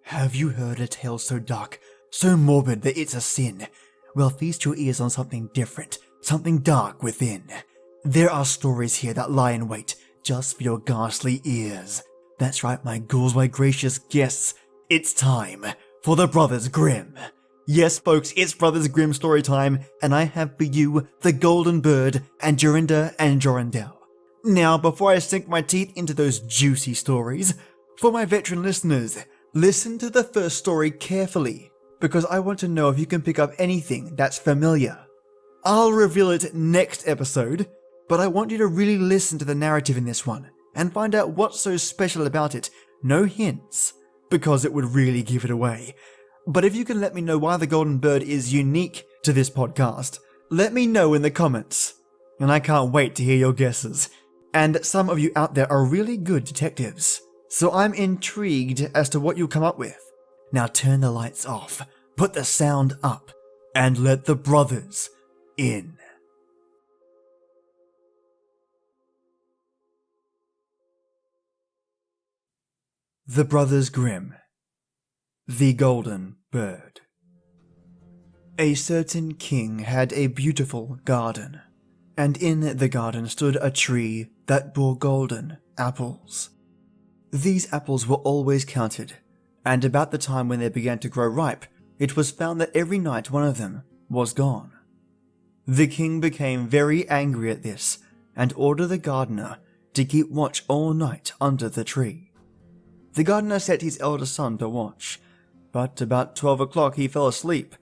Have you heard a tale so dark, so morbid that it's a sin? Well, feast your ears on something different, something dark within. There are stories here that lie in wait, just for your ghastly ears. That's right, my ghouls, my gracious guests. It's time for the Brothers Grimm. Yes, folks, it's Brothers Grimm story time, and I have for you the Golden Bird and Jorinda and Jorindel. Now, before I sink my teeth into those juicy stories, for my veteran listeners, listen to the first story carefully, because I want to know if you can pick up anything that's familiar. I'll reveal it next episode, but I want you to really listen to the narrative in this one, and find out what's so special about it. No hints, because it would really give it away. But if you can let me know why the Golden Bird is unique to this podcast, let me know in the comments. And I can't wait to hear your guesses. And some of you out there are really good detectives, so I'm intrigued as to what you'll come up with. Now turn the lights off, put the sound up, and let the brothers in. The Brothers Grimm. The Golden Bird. A certain king had a beautiful garden, and in the garden stood a tree that bore golden apples. These apples were always counted, and about the time when they began to grow ripe, it was found that every night one of them was gone. The king became very angry at this, and ordered the gardener to keep watch all night under the tree. The gardener set his eldest son to watch, but about 12 o'clock he fell asleep,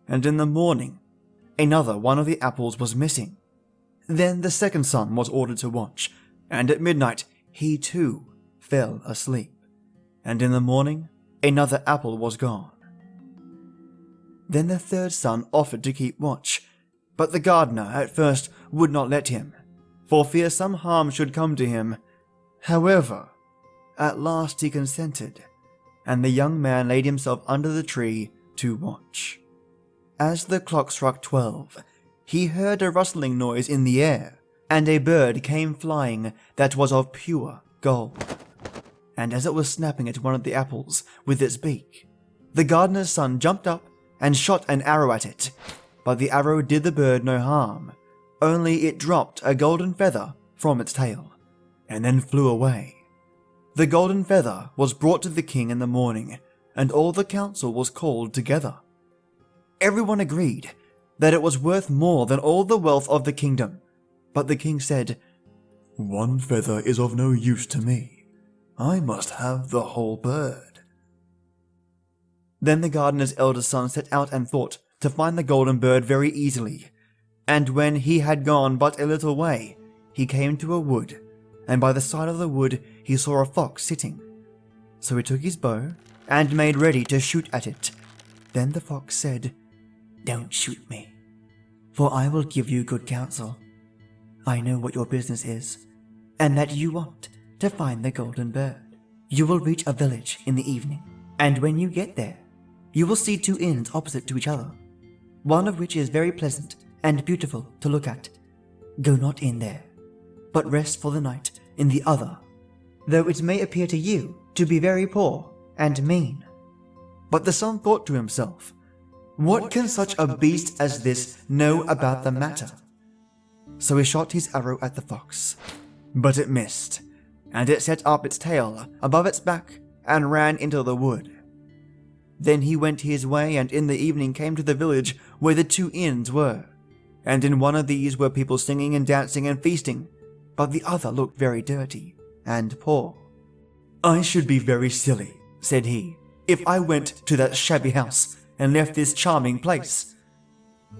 and in the morning, another one of the apples was missing. Then the second son was ordered to watch, and at midnight he too fell asleep, and in the morning, another apple was gone. Then the third son offered to keep watch, but the gardener at first would not let him, for fear some harm should come to him. However, at last he consented, and the young man laid himself under the tree to watch. As the clock struck 12, he heard a rustling noise in the air, and a bird came flying that was of pure gold. And as it was snapping at one of the apples with its beak, the gardener's son jumped up and shot an arrow at it, but the arrow did the bird no harm, only it dropped a golden feather from its tail, and then flew away. The golden feather was brought to the king in the morning, and all the council was called together. Everyone agreed that it was worth more than all the wealth of the kingdom, but the king said, "One feather is of no use to me. I must have the whole bird." Then the gardener's eldest son set out and thought to find the golden bird very easily, and when he had gone but a little way, he came to a wood, and by the side of the wood he saw a fox sitting. So he took his bow and made ready to shoot at it. Then the fox said, "Don't shoot me, for I will give you good counsel. I know what your business is, and that you want to find the golden bird. You will reach a village in the evening, and when you get there, you will see two inns opposite to each other, one of which is very pleasant and beautiful to look at. Go not in there, but rest for the night in the other, though it may appear to you to be very poor and mean." But the son thought to himself, "What can such a beast as this know about the matter?" So he shot his arrow at the fox, but it missed, and it set up its tail above its back and ran into the wood. Then he went his way, and in the evening came to the village where the two inns were, and in one of these were people singing and dancing and feasting, but the other looked very dirty and poor. "I should be very silly," said he, "if I went to that shabby house and left this charming place."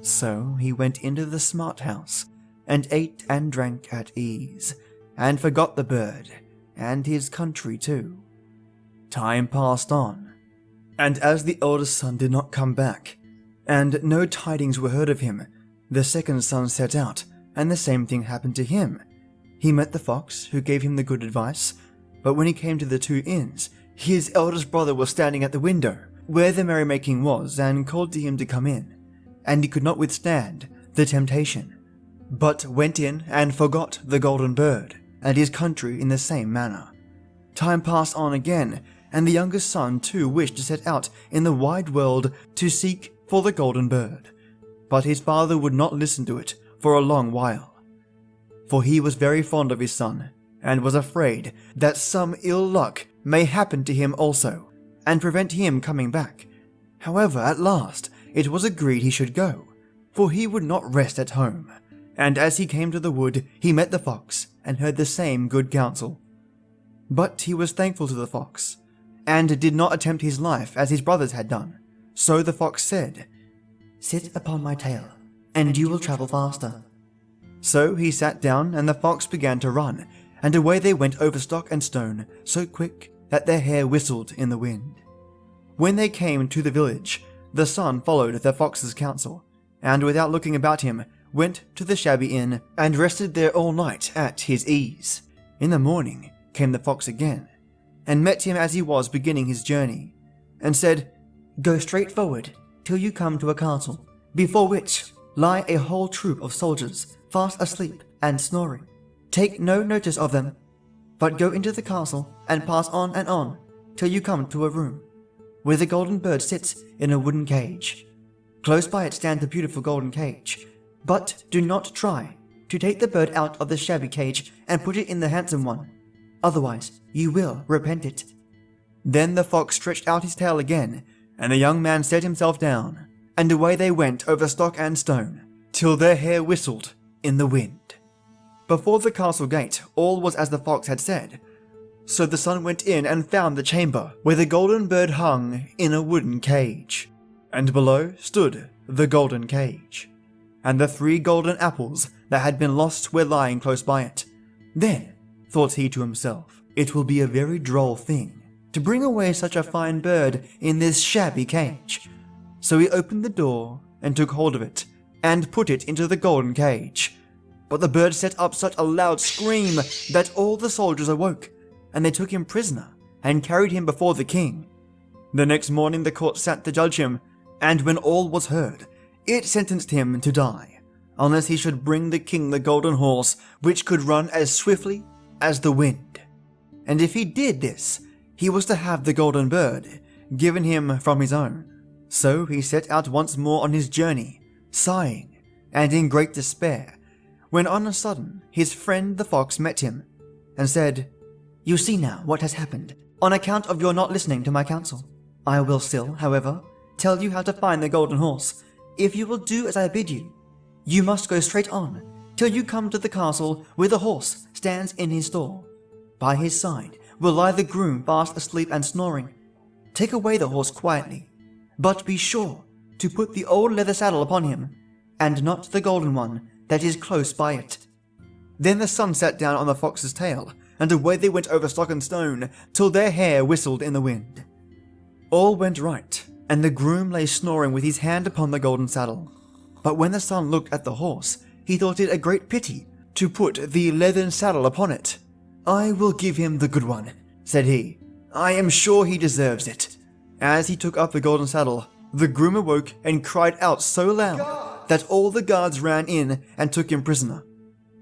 So he went into the smart house, and ate and drank at ease, and forgot the bird, and his country too. Time passed on, and as the eldest son did not come back, and no tidings were heard of him, the second son set out, and the same thing happened to him. He met the fox, who gave him the good advice, but when he came to the two inns, his eldest brother was standing at the window, where the merrymaking was, and called to him to come in, and he could not withstand the temptation, but went in and forgot the golden bird, and his country in the same manner. Time passed on again, and the youngest son too wished to set out in the wide world to seek for the golden bird. But his father would not listen to it for a long while, for he was very fond of his son, and was afraid that some ill luck may happen to him also, and prevent him coming back. However, at last it was agreed he should go, for he would not rest at home. And as he came to the wood, he met the fox, and heard the same good counsel. But he was thankful to the fox, and did not attempt his life as his brothers had done. So the fox said, "Sit upon my tail, and you will travel faster." So he sat down, and the fox began to run, and away they went over stock and stone, so quick that their hair whistled in the wind. When they came to the village, the son followed the fox's counsel, and without looking about him, went to the shabby inn, and rested there all night at his ease. In the morning came the fox again, and met him as he was beginning his journey, and said, "Go straight forward till you come to a castle, before which lie a whole troop of soldiers, fast asleep and snoring. Take no notice of them, but go into the castle and pass on till you come to a room, where the golden bird sits in a wooden cage. Close by it stands a beautiful golden cage, but do not try to take the bird out of the shabby cage and put it in the handsome one, otherwise you will repent it." Then the fox stretched out his tail again, and the young man set himself down, and away they went over stock and stone, till their hair whistled in the wind. Before the castle gate all was as the fox had said, so the son went in and found the chamber where the golden bird hung in a wooden cage, and below stood the golden cage, and the 3 golden apples that had been lost were lying close by it. Then thought he to himself, "It will be a very droll thing to bring away such a fine bird in this shabby cage." So he opened the door and took hold of it, and put it into the golden cage. But the bird set up such a loud scream that all the soldiers awoke, and they took him prisoner and carried him before the king. The next morning the court sat to judge him, and when all was heard, it sentenced him to die, unless he should bring the king the golden horse, which could run as swiftly as the wind. And if he did this, he was to have the golden bird given him from his own. So he set out once more on his journey, sighing and in great despair, when on a sudden his friend the fox met him, and said, "You see now what has happened, on account of your not listening to my counsel. I will still, however, tell you how to find the golden horse. If you will do as I bid you, you must go straight on, till you come to the castle where the horse stands in his stall. By his side will lie the groom fast asleep and snoring. Take away the horse quietly, but be sure to put the old leather saddle upon him, and not the golden one that is close by it." Then the son sat down on the fox's tail, and away they went over stock and stone, till their hair whistled in the wind. All went right, and the groom lay snoring with his hand upon the golden saddle. But when the son looked at the horse, he thought it a great pity to put the leathern saddle upon it. "I will give him the good one," said he. "I am sure he deserves it." As he took up the golden saddle, the groom awoke and cried out so loud that all the guards ran in and took him prisoner.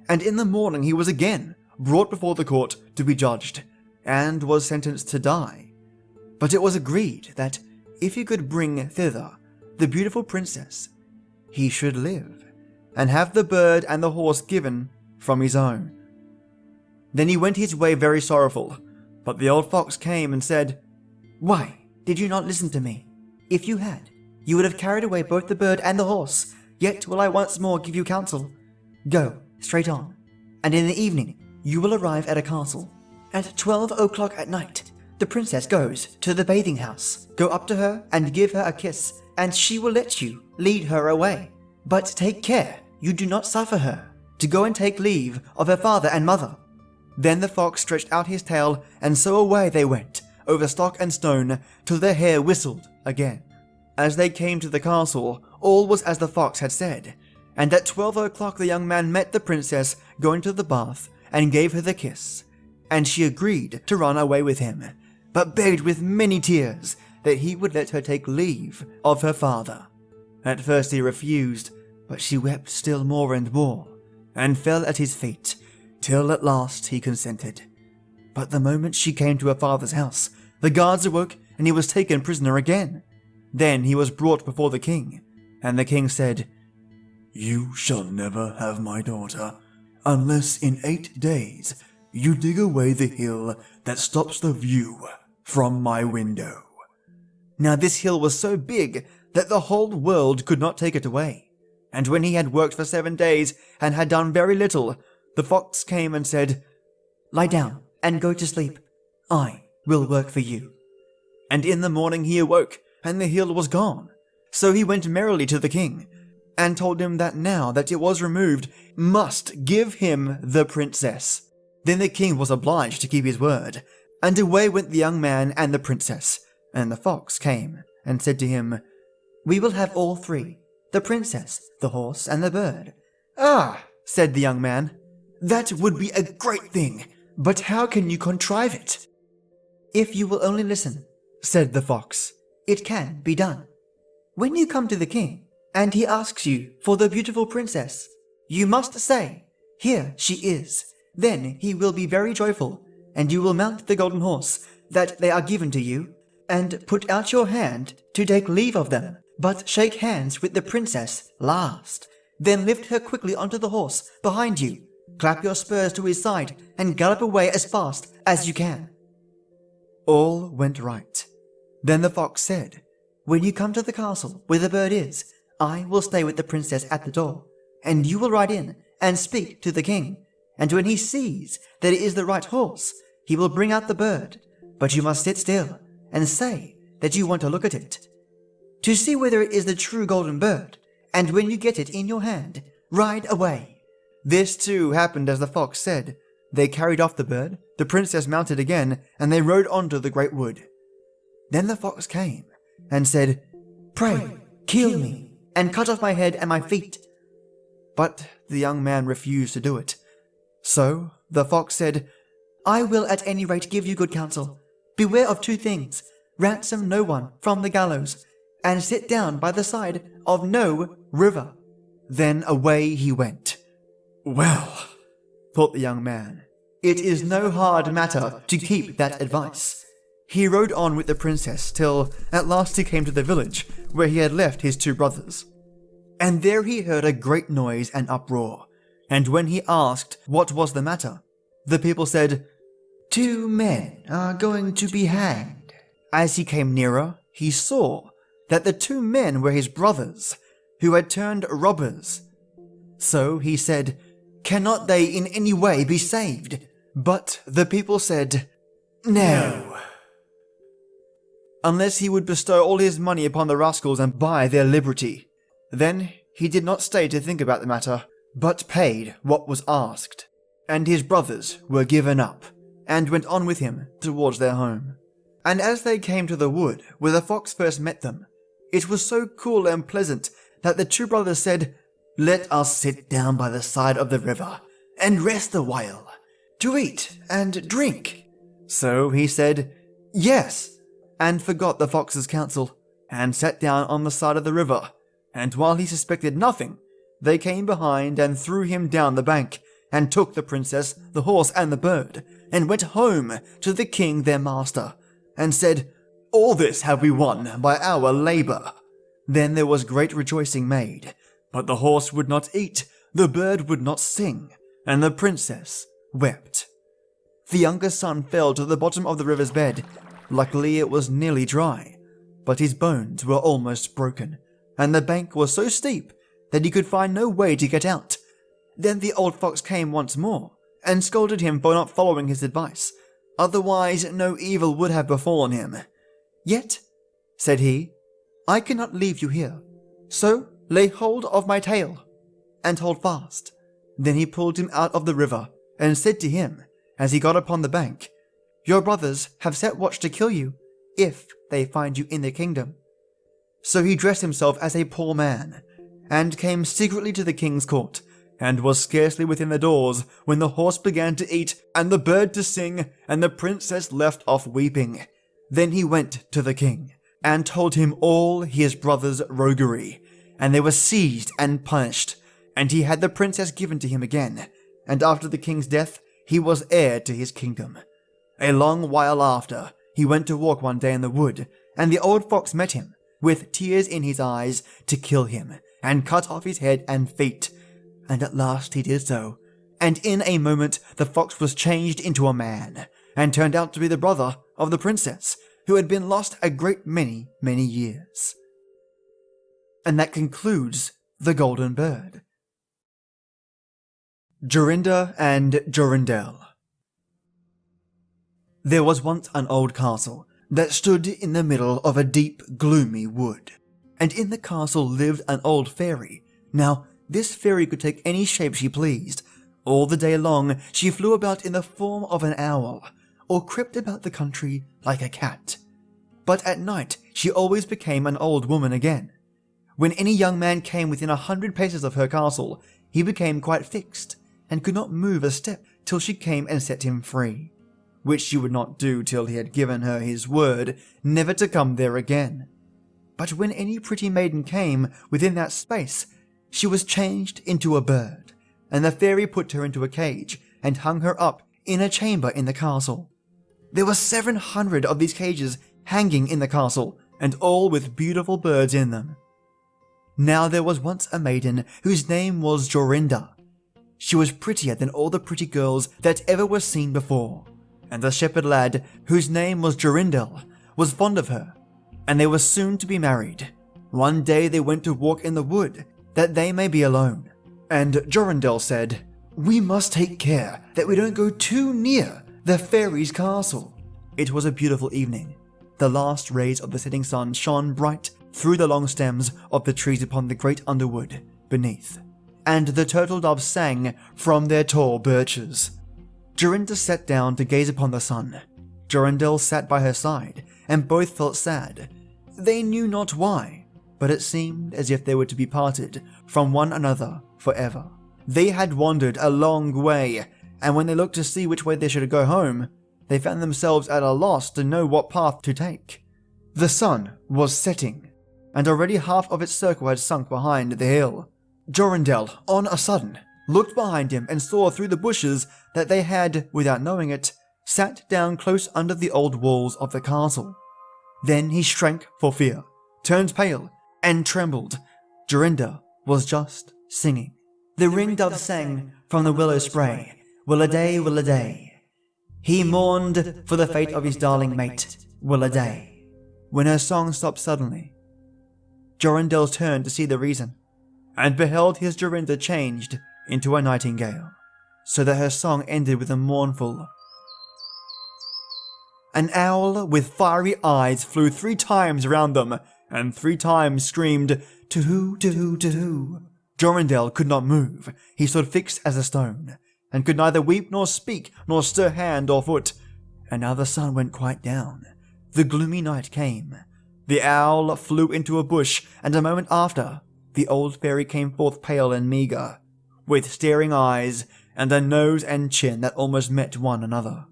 And in the morning he was again brought before the court to be judged, and was sentenced to die. But it was agreed that if he could bring thither the beautiful princess, he should live, and have the bird and the horse given from his own. Then he went his way very sorrowful, but the old fox came and said, "Why did you not listen to me? If you had, you would have carried away both the bird and the horse. Yet will I once more give you counsel. Go straight on, and in the evening you will arrive at a castle. At 12 o'clock at night, the princess goes to the bathing house. Go up to her and give her a kiss, and she will let you lead her away. But take care you do not suffer her to go and take leave of her father and mother." Then the fox stretched out his tail, and so away they went, over stock and stone, till their hair whistled again. As they came to the castle, all was as the fox had said, and at 12 o'clock the young man met the princess going to the bath, and gave her the kiss, and she agreed to run away with him, but begged with many tears that he would let her take leave of her father. At first he refused, but she wept still more and more, and fell at his feet, till at last he consented. But the moment she came to her father's house, the guards awoke, and he was taken prisoner again. Then he was brought before the king, and the king said, "You shall never have my daughter, unless in 8 days you dig away the hill that stops the view from my window." Now this hill was so big that the whole world could not take it away. And when he had worked for 7 days and had done very little, the fox came and said, "Lie down and go to sleep. I will work for you." And in the morning he awoke, and the hill was gone. So he went merrily to the king, and told him that now that it was removed, must give him the princess. Then the king was obliged to keep his word, and away went the young man and the princess. And the fox came and said to him, "We will have all three, the princess, the horse, and the bird." "Ah," said the young man, "that would be a great thing, but how can you contrive it?" "If you will only listen," said the fox, "it can be done. When you come to the king, and he asks you for the beautiful princess, you must say, 'Here she is.' Then he will be very joyful, and you will mount the golden horse that they are given to you, and put out your hand to take leave of them, but shake hands with the princess last. Then lift her quickly onto the horse behind you, clap your spurs to his side, and gallop away as fast as you can." All went right. Then the fox said, "When you come to the castle where the bird is, I will stay with the princess at the door, and you will ride in and speak to the king. And when he sees that it is the right horse, he will bring out the bird, but you must sit still and say that you want to look at it, to see whether it is the true golden bird, and when you get it in your hand, ride away." This too happened as the fox said. They carried off the bird, the princess mounted again, and they rode on to the great wood. Then the fox came and said, "Pray, kill me, and cut off my head and my feet." But the young man refused to do it. So the fox said, "I will at any rate give you good counsel. Beware of 2 things. Ransom no one from the gallows, and sit down by the side of no river." Then away he went. "Well," thought the young man, "it is no hard matter to keep that advice." He rode on with the princess till at last he came to the village where he had left his 2 brothers. And there he heard a great noise and uproar. And when he asked what was the matter, the people said, "2 men are going to be hanged." As he came nearer, he saw that the 2 men were his brothers, who had turned robbers. So he said, "Cannot they in any way be saved?" But the people said, "No," unless he would bestow all his money upon the rascals and buy their liberty. Then he did not stay to think about the matter, but paid what was asked. And his brothers were given up, and went on with him towards their home. And as they came to the wood where the fox first met them, it was so cool and pleasant that the 2 brothers said, "Let us sit down by the side of the river, and rest a while, to eat and drink." So he said, "Yes," and forgot the fox's counsel, and sat down on the side of the river. And while he suspected nothing, they came behind and threw him down the bank, and took the princess, the horse, and the bird, and went home to the king their master, and said, "All this have we won by our labor." Then there was great rejoicing made, but the horse would not eat, the bird would not sing, and the princess wept. The younger son fell to the bottom of the river's bed. Luckily it was nearly dry, but his bones were almost broken, and the bank was so steep that he could find no way to get out. Then the old fox came once more, and scolded him for not following his advice. Otherwise no evil would have befallen him. "Yet," said he, "I cannot leave you here, so lay hold of my tail, and hold fast." Then he pulled him out of the river, and said to him, as he got upon the bank, "Your brothers have set watch to kill you, if they find you in their kingdom." So he dressed himself as a poor man, and came secretly to the king's court, and was scarcely within the doors when the horse began to eat, and the bird to sing, and the princess left off weeping. Then he went to the king, and told him all his brother's roguery, and they were seized and punished, and he had the princess given to him again, and after the king's death he was heir to his kingdom. A long while after, He went to walk one day in the wood, and the old fox met him, with tears in his eyes, to kill him, and cut off his head and feet. And at last he did so, and in a moment the fox was changed into a man, and turned out to be the brother of the princess, who had been lost a great many years. And that concludes The Golden Bird. Jorinda and Jorindel. There was once an old castle that stood in the middle of a deep, gloomy wood, and in the castle lived an old fairy. Now, this fairy could take any shape she pleased. All the day long she flew about in the form of an owl, or crept about the country like a cat. But at night she always became an old woman again. When any young man came within 100 paces of her castle, he became quite fixed, and could not move a step till she came and set him free, which she would not do till he had given her his word never to come there again. But when any pretty maiden came within that space, she was changed into a bird, and the fairy put her into a cage and hung her up in a chamber in the castle. There were 700 of these cages hanging in the castle, and all with beautiful birds in them. Now there was once a maiden whose name was Jorinda. She was prettier than all the pretty girls that ever were seen before, and the shepherd lad, whose name was Jorindel, was fond of her, and they were soon to be married. One day they went to walk in the wood, that they may be alone, and Jorindel said, "We must take care that we don't go too near the fairy's castle." It was a beautiful evening. The last rays of the setting sun shone bright through the long stems of the trees upon the great underwood beneath, and the turtle doves sang from their tall birches. Jorinda sat down to gaze upon the sun. Jorindel sat by her side, and both felt sad. They knew not why, but it seemed as if they were to be parted from one another forever. They had wandered a long way, and when they looked to see which way they should go home, they found themselves at a loss to know what path to take. The sun was setting, and already half of its circle had sunk behind the hill. Jorindel, on a sudden, looked behind him and saw through the bushes that they had, without knowing it, sat down close under the old walls of the castle. Then he shrank for fear, turned pale, and trembled. Jorinda was just singing. The ringdove sang from the willow spray, "Will-a-day, will-a-day." He mourned for the fate of his darling mate, will-a-day. When her song stopped suddenly, Jorindel turned to see the reason, and beheld his Jorinda changed into a nightingale, so that her song ended with a mournful. An owl with fiery eyes flew 3 times round them, and 3 times screamed, "To-hoo, to-hoo, to-hoo." Jorindel could not move. He stood fixed as a stone, and could neither weep nor speak nor stir hand or foot. And now the sun went quite down. The gloomy night came. The owl flew into a bush, and a moment after, the old fairy came forth pale and meagre, with staring eyes and a nose and chin that almost met one another.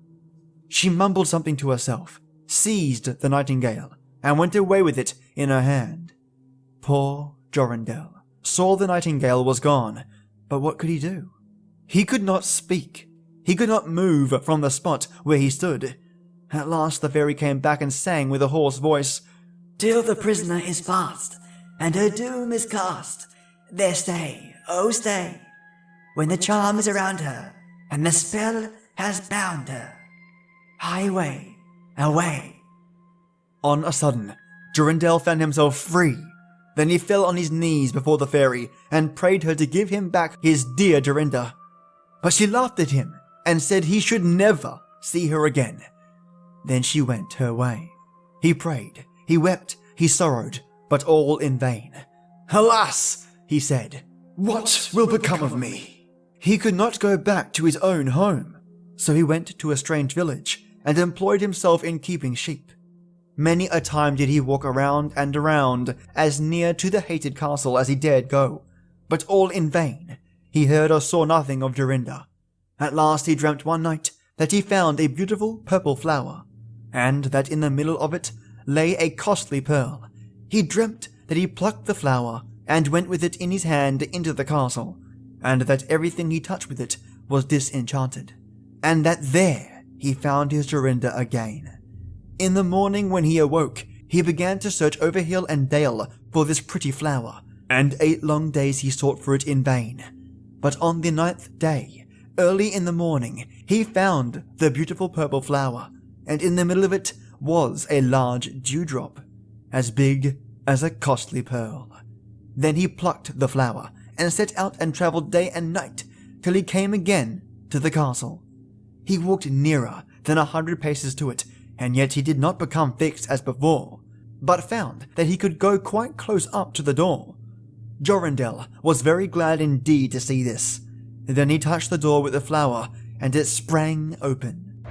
She mumbled something to herself, seized the nightingale, and went away with it in her hand. Poor Jorindel saw the nightingale was gone, but what could he do? He could not speak. He could not move from the spot where he stood. At last the fairy came back and sang with a hoarse voice, "Till the prisoner is fast, and her doom is cast, there stay, oh stay, when the charm is around her, and the spell has bound her. Highway, away." On a sudden, Jorindel found himself free. Then he fell on his knees before the fairy, and prayed her to give him back his dear Jorinda. But she laughed at him, and said he should never see her again. Then she went her way. He prayed, he wept, he sorrowed, but all in vain. "Alas," he said, "what will become of me?" He could not go back to his own home, so he went to a strange village, and employed himself in keeping sheep. Many a time did he walk around and around, as near to the hated castle as he dared go, but all in vain. He heard or saw nothing of Jorinda. At last he dreamt one night that he found a beautiful purple flower, and that in the middle of it lay a costly pearl. He dreamt that he plucked the flower, and went with it in his hand into the castle, and that everything he touched with it was disenchanted, and that there he found his Jorinda again. In the morning when he awoke, he began to search over hill and dale for this pretty flower, and 8 long days he sought for it in vain. But on the 9th day, early in the morning, he found the beautiful purple flower, and in the middle of it was a large dewdrop, as big as a costly pearl. Then he plucked the flower, and set out and travelled day and night, till he came again to the castle. He walked nearer than 100 paces to it, and yet he did not become fixed as before, but found that he could go quite close up to the door. Jorindel was very glad indeed to see this. Then he touched the door with the flower, and it sprang open,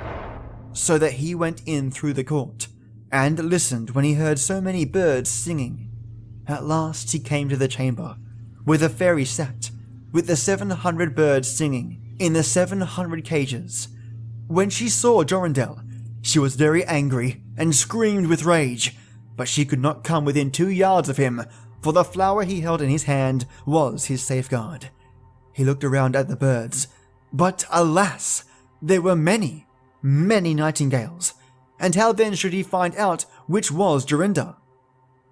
so that he went in through the court, and listened when he heard so many birds singing. At last he came to the chamber, where the fairy sat, with the 700 birds singing, in the 700 cages. When she saw Jorindel, she was very angry, and screamed with rage, but she could not come within 2 yards of him, for the flower he held in his hand was his safeguard. He looked around at the birds, but alas, there were many, many nightingales, and how then should he find out which was Jorinda?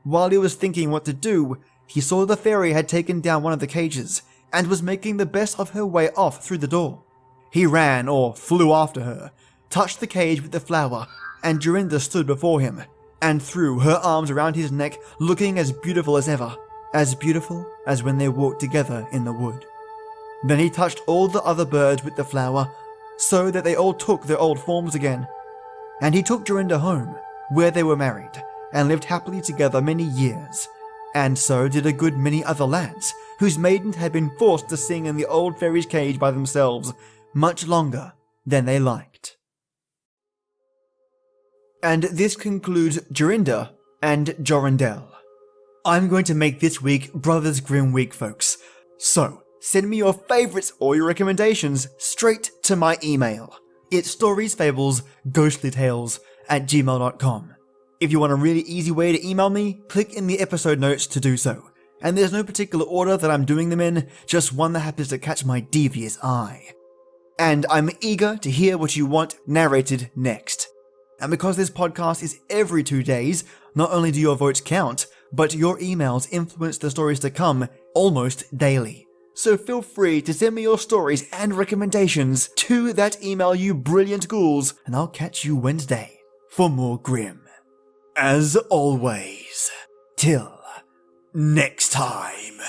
While he was thinking what to do, he saw the fairy had taken down one of the cages, and was making the best of her way off through the door. He ran, or flew after her, touched the cage with the flower, and Jorinda stood before him, and threw her arms around his neck, looking as beautiful as ever, as beautiful as when they walked together in the wood. Then he touched all the other birds with the flower, so that they all took their old forms again. And he took Jorinda home, where they were married, and lived happily together many years. And so did a good many other lads, whose maidens had been forced to sing in the old fairy's cage by themselves, much longer than they liked. And this concludes Jorinda and Jorindel. I'm going to make this week Brothers Grimm week, folks. So, send me your favourites or your recommendations straight to my email. It's StoriesFablesGhostlyTales@gmail.com. If you want a really easy way to email me, click in the episode notes to do so. And there's no particular order that I'm doing them in, just one that happens to catch my devious eye. And I'm eager to hear what you want narrated next. And because this podcast is every 2 days, not only do your votes count, but your emails influence the stories to come almost daily. So feel free to send me your stories and recommendations to that email, you brilliant ghouls, and I'll catch you Wednesday for more Grimm. As always, till next time.